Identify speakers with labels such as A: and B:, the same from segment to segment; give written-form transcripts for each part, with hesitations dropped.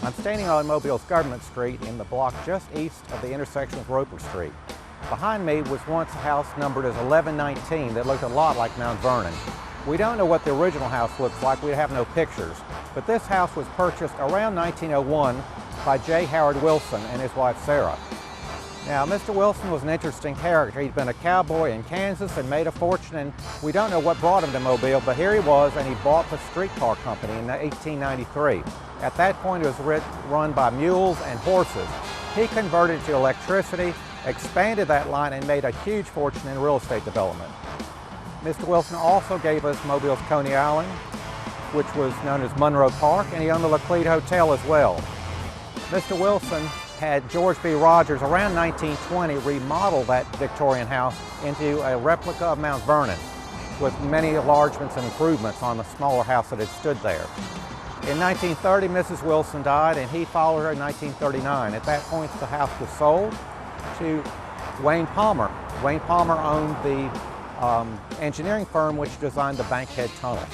A: I'm standing on Mobile's Government Street in the block just east of the intersection with Roper Street. Behind me was once a house numbered as 1119 that looked a lot like Mount Vernon. We don't know what the original house looks like, we have no pictures, but this house was purchased around 1901 by J. Howard Wilson and his wife Sarah. Now, Mr. Wilson was an interesting character. He'd been a cowboy in Kansas and made a fortune, and we don't know what brought him to Mobile, but here he was, and he bought the streetcar company in 1893. At that point, it was run by mules and horses. He converted to electricity, expanded that line, and made a huge fortune in real estate development. Mr. Wilson also gave us Mobile's Coney Island, which was known as Monroe Park, and he owned the Laclede Hotel as well. Mr. Wilson had George B. Rogers around 1920 remodel that Victorian house into a replica of Mount Vernon with many enlargements and improvements on the smaller house that had stood there. In 1930, Mrs. Wilson died, and he followed her in 1939. At that point, the house was sold to Wayne Palmer. Wayne Palmer owned the engineering firm which designed the Bankhead Tunnel.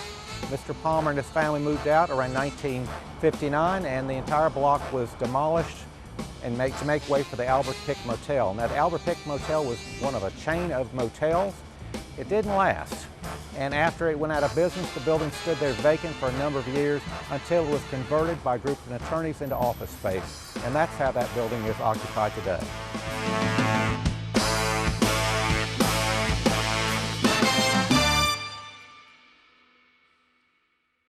A: Mr. Palmer and his family moved out around 1959, and the entire block was demolished and to make way for the Albert Pick Motel. Now, the Albert Pick Motel was one of a chain of motels. It didn't last, and after it went out of business, the building stood there vacant for a number of years until it was converted by a group of attorneys into office space, and that's how that building is occupied today.